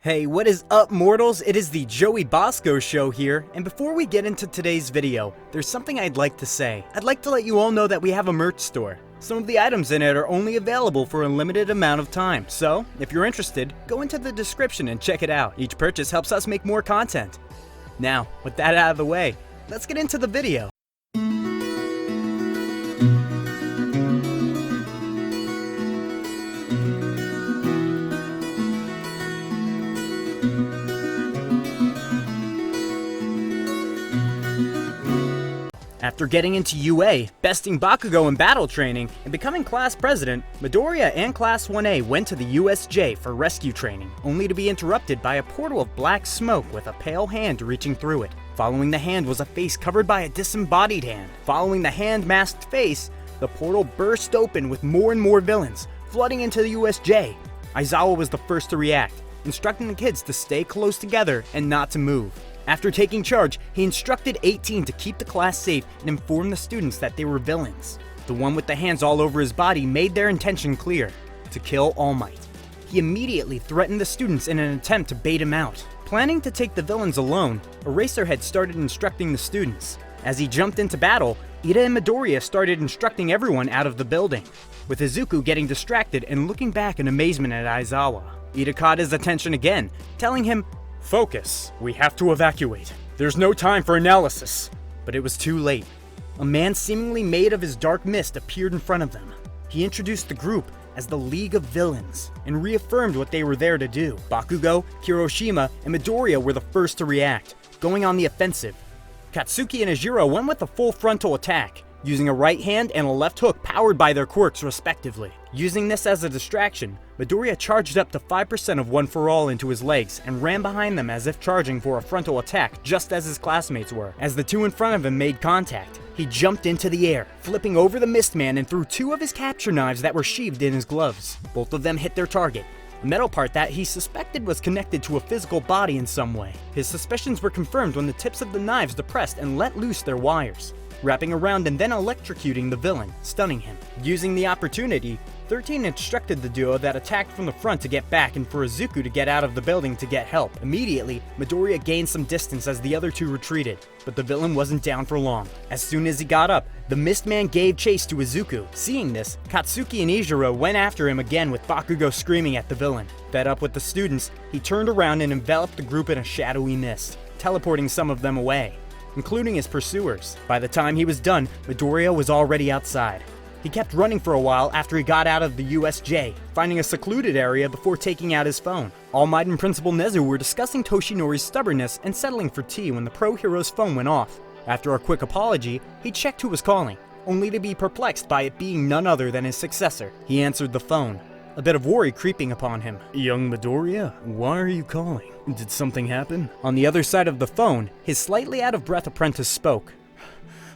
Hey, what is up, mortals? It is the Joey Bosco Show here, and before we get into today's video, there's something I'd like to say. I'd like to let you all know that we have a merch store. Some of the items in it are only available for a limited amount of time, so if you're interested, go into the description and check it out. Each purchase helps us make more content. Now, with that out of the way, let's get into the video. After getting into UA, besting Bakugo in battle training, and becoming class president, Midoriya and Class 1A went to the USJ for rescue training, only to be interrupted by a portal of black smoke with a pale hand reaching through it. Following the hand was a face covered by a disembodied hand. Following the hand-masked face, the portal burst open with more and more villains, flooding into the USJ. Aizawa was the first to react, instructing the kids to stay close together and not to move. After taking charge, he instructed 18 to keep the class safe and inform the students that they were villains. The one with the hands all over his body made their intention clear: to kill All Might. He immediately threatened the students in an attempt to bait him out. Planning to take the villains alone, Eraserhead started instructing the students. As he jumped into battle, Ida and Midoriya started instructing everyone out of the building, with Izuku getting distracted and looking back in amazement at Aizawa. Ida caught his attention again, telling him, "Focus, we have to evacuate. There's no time for analysis." But it was too late. A man seemingly made of his dark mist appeared in front of them. He introduced the group as the League of Villains and reaffirmed what they were there to do. Bakugo, Kiroshima, and Midoriya were the first to react, going on the offensive. Katsuki and Ejiro went with a full frontal attack, using a right hand and a left hook powered by their quirks respectively. Using this as a distraction, Midoriya charged up to 5% of One For All into his legs and ran behind them as if charging for a frontal attack just as his classmates were. As the two in front of him made contact, he jumped into the air, flipping over the Mistman and threw two of his capture knives that were sheathed in his gloves. Both of them hit their target, a metal part that he suspected was connected to a physical body in some way. His suspicions were confirmed when the tips of the knives depressed and let loose their wires, wrapping around and then electrocuting the villain, stunning him. Using the opportunity, 13 instructed the duo that attacked from the front to get back and for Izuku to get out of the building to get help. Immediately, Midoriya gained some distance as the other two retreated, but the villain wasn't down for long. As soon as he got up, the Mistman gave chase to Izuku. Seeing this, Katsuki and Ejiro went after him again with Bakugo screaming at the villain. Fed up with the students, he turned around and enveloped the group in a shadowy mist, teleporting some of them away, including his pursuers. By the time he was done, Midoriya was already outside. He kept running for a while after he got out of the USJ, finding a secluded area before taking out his phone. All Might and Principal Nezu were discussing Toshinori's stubbornness and settling for tea when the pro hero's phone went off. After a quick apology, he checked who was calling, only to be perplexed by it being none other than his successor. He answered the phone, a bit of worry creeping upon him. "Young Midoriya, why are you calling? Did something happen?" On the other side of the phone, his slightly out-of-breath apprentice spoke.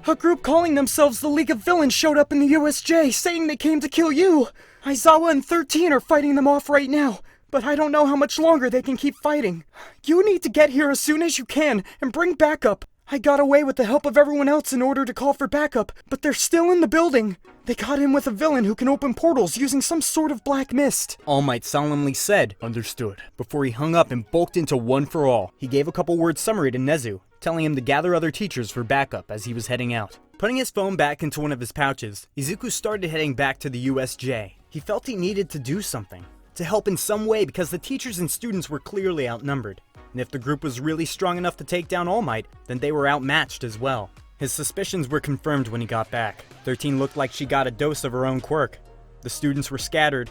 "A group calling themselves the League of Villains showed up in the USJ, saying they came to kill you. Aizawa and 13 are fighting them off right now, but I don't know how much longer they can keep fighting. You need to get here as soon as you can and bring backup. I got away with the help of everyone else in order to call for backup, but they're still in the building. They got in with a villain who can open portals using some sort of black mist." All Might solemnly said, "Understood," before he hung up and bulked into One For All. He gave a couple word summary to Nezu, telling him to gather other teachers for backup as he was heading out. Putting his phone back into one of his pouches, Izuku started heading back to the USJ. He felt he needed to do something, to help in some way because the teachers and students were clearly outnumbered. And if the group was really strong enough to take down All Might, then they were outmatched as well. His suspicions were confirmed when he got back. 13 looked like she got a dose of her own quirk. The students were scattered.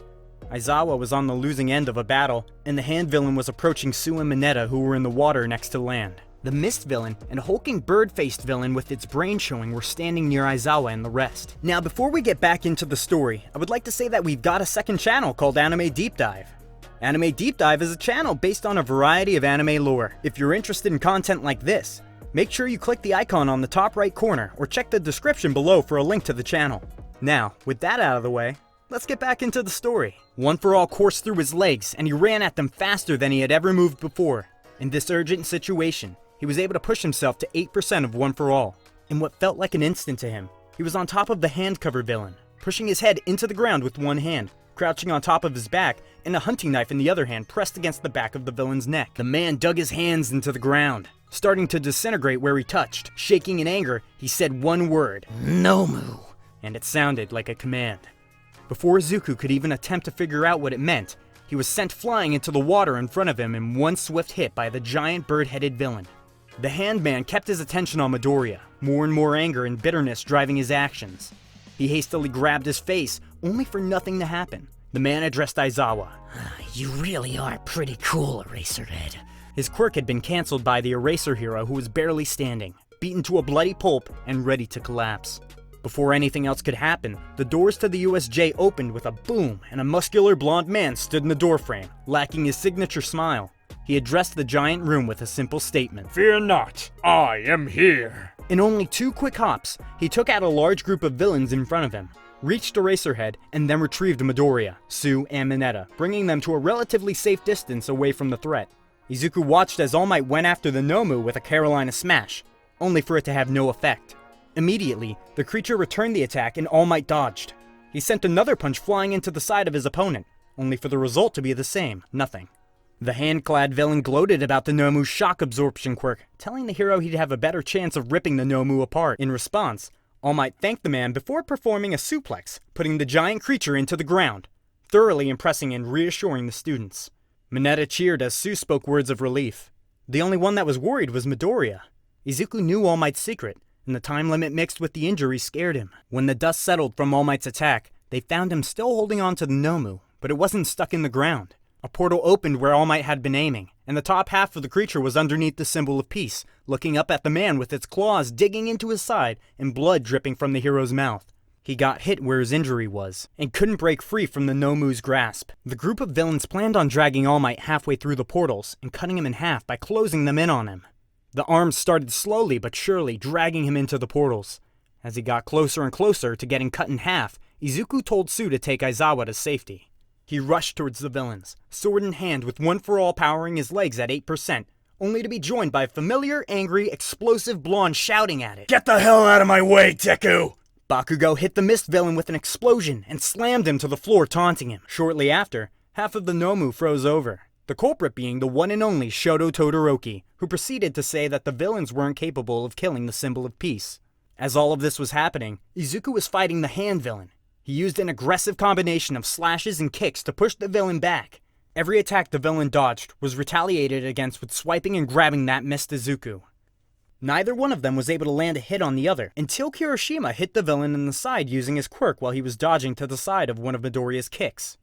Aizawa was on the losing end of a battle, and the hand villain was approaching Sue and Mineta, who were in the water next to land. The mist villain and hulking bird-faced villain with its brain showing were standing near Aizawa and the rest. Now, before we get back into the story, I would like to say that we've got a second channel called Anime Deep Dive. Anime Deep Dive is a channel based on a variety of anime lore. If you're interested in content like this, make sure you click the icon on the top right corner or check the description below for a link to the channel. Now, with that out of the way, let's get back into the story. One For All coursed through his legs and he ran at them faster than he had ever moved before. In this urgent situation, he was able to push himself to 8% of One For All. In what felt like an instant to him, he was on top of the hand cover villain, pushing his head into the ground with one hand, crouching on top of his back, and a hunting knife in the other hand pressed against the back of the villain's neck. The man dug his hands into the ground, starting to disintegrate where he touched. Shaking in anger, he said one word, "Nomu," and it sounded like a command. Before Izuku could even attempt to figure out what it meant, he was sent flying into the water in front of him in one swift hit by the giant bird-headed villain. The Hand Man kept his attention on Midoriya, more and more anger and bitterness driving his actions. He hastily grabbed his face, only for nothing to happen. The man addressed Aizawa. You really are pretty cool, Eraserhead. His quirk had been cancelled by the Eraser Hero, who was barely standing, beaten to a bloody pulp and ready to collapse. Before anything else could happen, the doors to the USJ opened with a boom, and a muscular blonde man stood in the doorframe, lacking his signature smile. He addressed the giant room with a simple statement. "Fear not, I am here." In only 2 quick hops, he took out a large group of villains in front of him, reached Eraserhead, and then retrieved Midoriya, Tsu, and Mineta, bringing them to a relatively safe distance away from the threat. Izuku watched as All Might went after the Nomu with a Carolina Smash, only for it to have no effect. Immediately, the creature returned the attack and All Might dodged. He sent another punch flying into the side of his opponent, only for the result to be the same, nothing. The hand-clad villain gloated about the Nomu's shock absorption quirk, telling the hero he'd have a better chance of ripping the Nomu apart. In response, All Might thanked the man before performing a suplex, putting the giant creature into the ground, thoroughly impressing and reassuring the students. Mineta cheered as Tsu spoke words of relief. The only one that was worried was Midoriya. Izuku knew All Might's secret, and the time limit mixed with the injury scared him. When the dust settled from All Might's attack, they found him still holding on to the Nomu, but it wasn't stuck in the ground. A portal opened where All Might had been aiming, and the top half of the creature was underneath the symbol of peace, looking up at the man with its claws digging into his side and blood dripping from the hero's mouth. He got hit where his injury was, and couldn't break free from the Nomu's grasp. The group of villains planned on dragging All Might halfway through the portals and cutting him in half by closing them in on him. The arms started slowly but surely dragging him into the portals. As he got closer and closer to getting cut in half, Izuku told Tsu to take Aizawa to safety. He rushed towards the villains, sword in hand with One For All powering his legs at 8%, only to be joined by a familiar, angry, explosive blonde shouting at it. "Get the hell out of my way, Deku!" Bakugo hit the mist villain with an explosion and slammed him to the floor, taunting him. Shortly after, half of the Nomu froze over, the culprit being the one and only Shoto Todoroki, who proceeded to say that the villains weren't capable of killing the symbol of peace. As all of this was happening, Izuku was fighting the hand villain. He used an aggressive combination of slashes and kicks to push the villain back. Every attack the villain dodged was retaliated against with swiping and grabbing that missed Izuku. Neither one of them was able to land a hit on the other until Kirishima hit the villain in the side using his quirk while he was dodging to the side of one of Midoriya's kicks.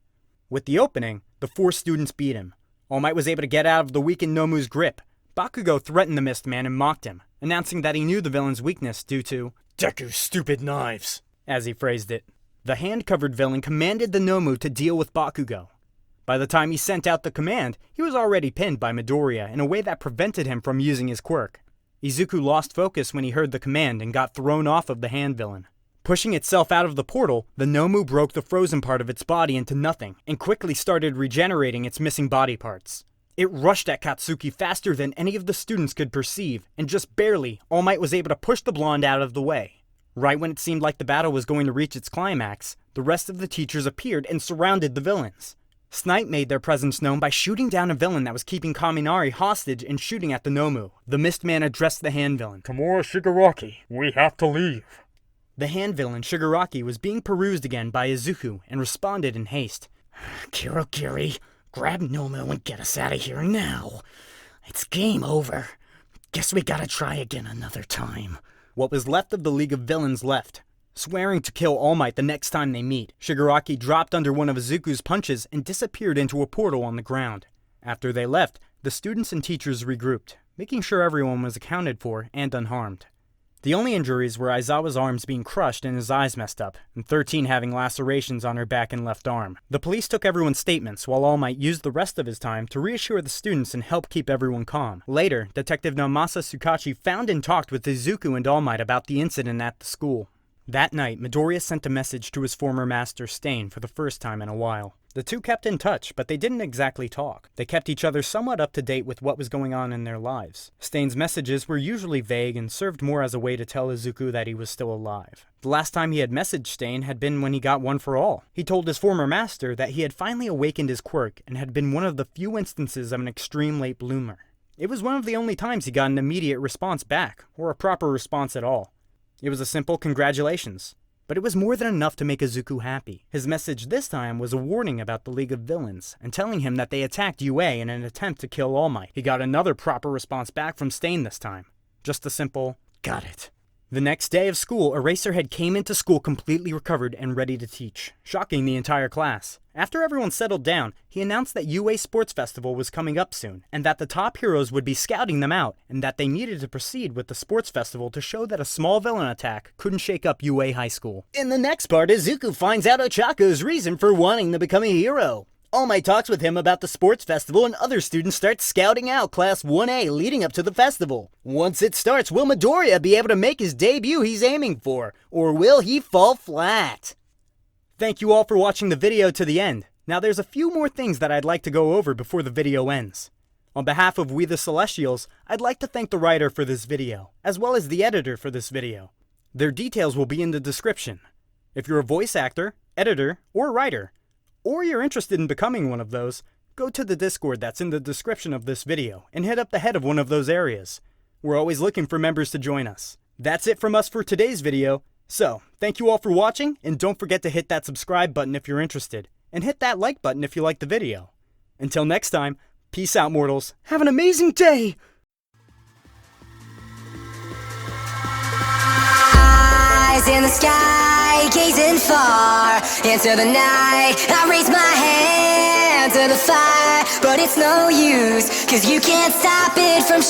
With the opening, the 4 students beat him. All Might was able to get out of the weakened Nomu's grip. Bakugo threatened the Mist Man and mocked him, announcing that he knew the villain's weakness due to "Deku's stupid knives," as he phrased it. The hand-covered villain commanded the Nomu to deal with Bakugo. By the time he sent out the command, he was already pinned by Midoriya in a way that prevented him from using his quirk. Izuku lost focus when he heard the command and got thrown off of the hand villain. Pushing itself out of the portal, the Nomu broke the frozen part of its body into nothing and quickly started regenerating its missing body parts. It rushed at Katsuki faster than any of the students could perceive, and just barely, All Might was able to push the blonde out of the way. Right when it seemed like the battle was going to reach its climax, the rest of the teachers appeared and surrounded the villains. Snipe made their presence known by shooting down a villain that was keeping Kaminari hostage and shooting at the Nomu. The Mist Man addressed the hand villain. "Tamura Shigaraki, we have to leave." The hand villain, Shigaraki, was being perused again by Izuku and responded in haste. Kirogiri, grab Nomu and get us out of here now. It's game over. Guess we gotta try again another time. What was left of the League of Villains left. Swearing to kill All Might the next time they meet, Shigaraki dropped under one of Izuku's punches and disappeared into a portal on the ground. After they left, the students and teachers regrouped, making sure everyone was accounted for and unharmed. The only injuries were Aizawa's arms being crushed and his eyes messed up, and 13 having lacerations on her back and left arm. The police took everyone's statements, while All Might used the rest of his time to reassure the students and help keep everyone calm. Later, Detective Namasa Tsukachi found and talked with Izuku and All Might about the incident at the school. That night, Midoriya sent a message to his former master, Stain, for the first time in a while. The two kept in touch, but they didn't exactly talk. They kept each other somewhat up to date with what was going on in their lives. Stain's messages were usually vague and served more as a way to tell Izuku that he was still alive. The last time he had messaged Stain had been when he got One for All. He told his former master that he had finally awakened his quirk and had been one of the few instances of an extreme late bloomer. It was one of the only times he got an immediate response back, or a proper response at all. It was a simple congratulations. But it was more than enough to make Izuku happy. His message this time was a warning about the League of Villains, and telling him that they attacked UA in an attempt to kill All Might. He got another proper response back from Stain this time. Just a simple, got it. The next day of school, Eraserhead came into school completely recovered and ready to teach, shocking the entire class. After everyone settled down, he announced that UA Sports Festival was coming up soon, and that the top heroes would be scouting them out, and that they needed to proceed with the sports festival to show that a small villain attack couldn't shake up UA High School. In the next part, Izuku finds out Ochako's reason for wanting to become a hero. All Might talks with him about the sports festival, and other students start scouting out Class 1A leading up to the festival. Once it starts, will Midoriya be able to make his debut he's aiming for, or will he fall flat? Thank you all for watching the video to the end. Now there's a few more things that I'd like to go over before the video ends. On behalf of We the Celestials, I'd like to thank the writer for this video, as well as the editor for this video. Their details will be in the description. If you're a voice actor, editor, or writer, or you're interested in becoming one of those, go to the Discord that's in the description of this video and hit up the head of one of those areas. We're always looking for members to join us. That's it from us for today's video. So, thank you all for watching, and don't forget to hit that subscribe button if you're interested, and hit that like button if you liked the video. Until next time, peace out, mortals. Have an amazing day! Eyes in the sky, gazing far into the night. I raise my hand to the fire, but it's no use, 'cause you can't stop it from